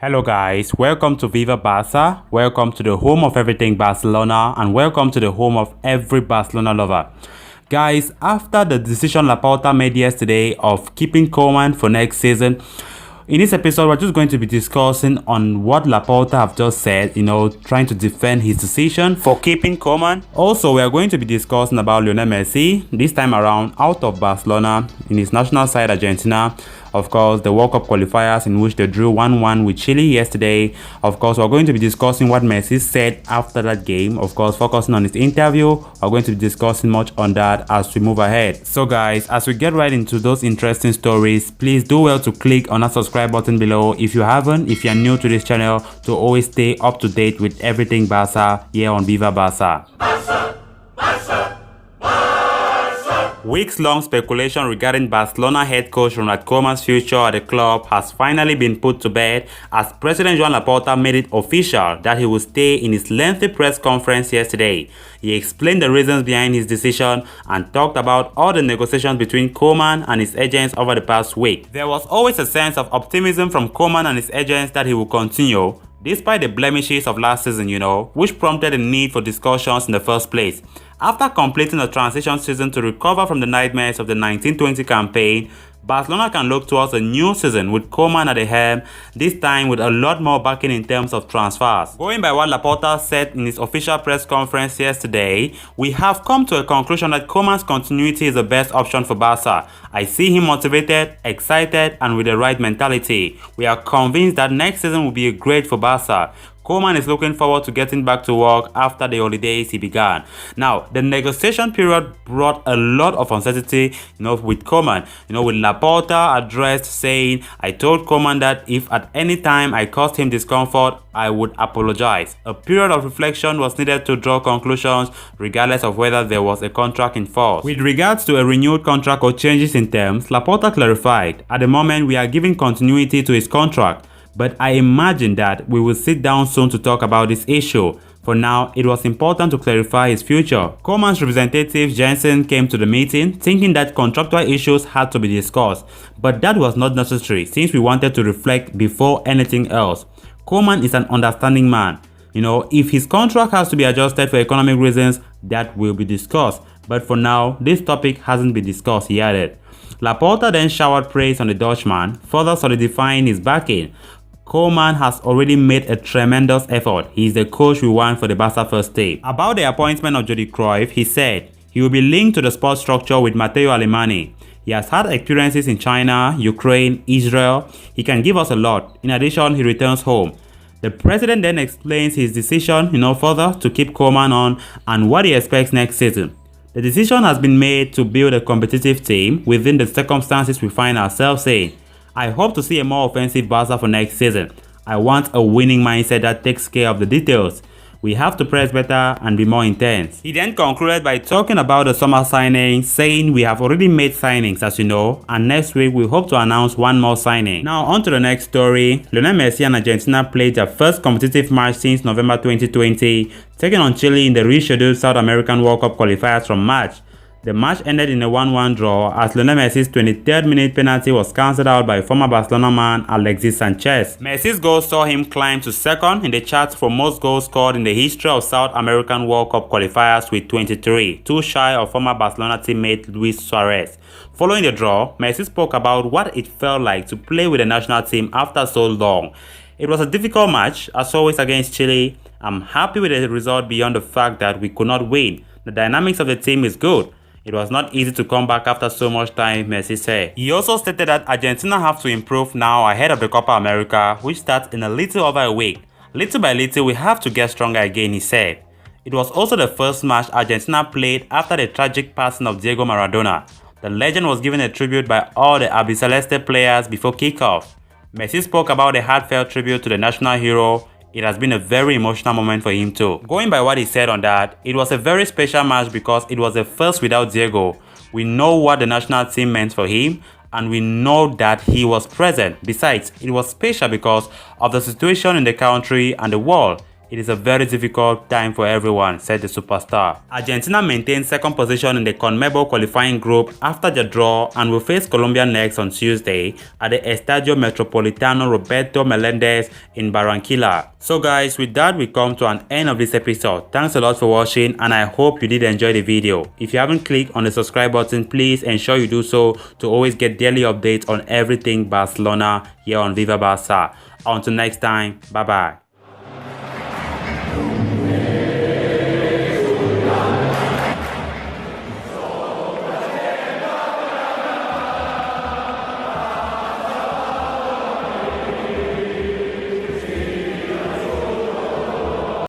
Hello guys, welcome to Viva Barca, welcome to the home of everything Barcelona, and welcome to the home of every Barcelona lover. Guys, after the decision Laporta made yesterday of keeping Koeman for next season, in this episode we're just going to be discussing on what Laporta have just said, trying to defend his decision for keeping Koeman. Also, we are going to be discussing about Lionel Messi, this time around out of Barcelona in his national side Argentina. Of course, the World Cup qualifiers in which they drew 1-1 with Chile yesterday. Of course, we're going to be discussing what Messi said after that game. Of course, focusing on his interview. We're going to be discussing much on that as we move ahead. So guys, as we get right into those interesting stories, please do well to click on that subscribe button below if you haven't, if you're new to this channel, to always stay up to date with everything Barca here on Viva Barca. Weeks-long speculation regarding Barcelona head coach Ronald Koeman's future at the club has finally been put to bed as President Joan Laporta made it official that he will stay in his lengthy press conference yesterday. He explained the reasons behind his decision and talked about all the negotiations between Koeman and his agents over the past week. There was always a sense of optimism from Koeman and his agents that he will continue, despite the blemishes of last season, which prompted the need for discussions in the first place. After completing a transition season to recover from the nightmares of the 1920 campaign, Barcelona can look towards a new season with Koeman at the helm, this time with a lot more backing in terms of transfers. Going by what Laporta said in his official press conference yesterday, we have come to a conclusion that Koeman's continuity is the best option for Barca. I see him motivated, excited, and with the right mentality. We are convinced that next season will be great for Barca. Koeman is looking forward to getting back to work after the holidays he began. Now, the negotiation period brought a lot of uncertainty, with Koeman. With Laporta addressed saying, "I told Koeman that if at any time I caused him discomfort, I would apologize." A period of reflection was needed to draw conclusions, regardless of whether there was a contract in force. With regards to a renewed contract or changes in terms, Laporta clarified, "At the moment, we are giving continuity to his contract, but I imagine that we will sit down soon to talk about this issue. For now, it was important to clarify his future." Koeman's representative Jensen came to the meeting thinking that contractual issues had to be discussed, but that was not necessary since we wanted to reflect before anything else. Koeman is an understanding man. If his contract has to be adjusted for economic reasons, that will be discussed. But for now, this topic hasn't been discussed, he added. Laporta then showered praise on the Dutchman, further solidifying his backing. Koeman has already made a tremendous effort. He is the coach we want for the Barca first team. About the appointment of Jordi Cruyff, he said, "He will be linked to the sports structure with Matteo Alemany. He has had experiences in China, Ukraine, Israel. He can give us a lot. In addition, he returns home." The president then explains his decision, further to keep Koeman on and what he expects next season. "The decision has been made to build a competitive team within the circumstances we find ourselves in. I hope to see a more offensive Barca for next season. I want a winning mindset that takes care of the details. We have to press better and be more intense." He then concluded by talking about the summer signings, saying, "We have already made signings, as you know, and next week we hope to announce one more signing." Now on to the next story. Lionel Messi and Argentina played their first competitive match since November 2020, taking on Chile in the rescheduled South American World Cup qualifiers from March. The match ended in a 1-1 draw as Lionel Messi's 23rd minute penalty was cancelled out by former Barcelona man Alexis Sanchez. Messi's goal saw him climb to second in the charts for most goals scored in the history of South American World Cup qualifiers with 23, too shy of former Barcelona teammate Luis Suarez. Following the draw, Messi spoke about what it felt like to play with the national team after so long. "It was a difficult match, as always against Chile. I'm happy with the result beyond the fact that we could not win. The dynamics of the team is good. It was not easy to come back after so much time," Messi said. He also stated that Argentina have to improve now ahead of the Copa America, which starts in a little over a week. "Little by little, we have to get stronger again," he said. It was also the first match Argentina played after the tragic passing of Diego Maradona. The legend was given a tribute by all the Albiceleste players before kickoff. Messi spoke about a heartfelt tribute to the national hero. It has been a very emotional moment for him too. Going by what he said on that, it was a very special match because it was the first without Diego. We know what the national team meant for him and we know that he was present. Besides, it was special because of the situation in the country and the world. It is a very difficult time for everyone, said the superstar. Argentina maintains second position in the CONMEBOL qualifying group after the draw and will face Colombia next on Tuesday at the Estadio Metropolitano Roberto Melendez in Barranquilla. So guys, with that we come to an end of this episode. Thanks a lot for watching and I hope you did enjoy the video. If you haven't clicked on the subscribe button, please ensure you do so to always get daily updates on everything Barcelona here on Viva Barca. Until next time, bye bye.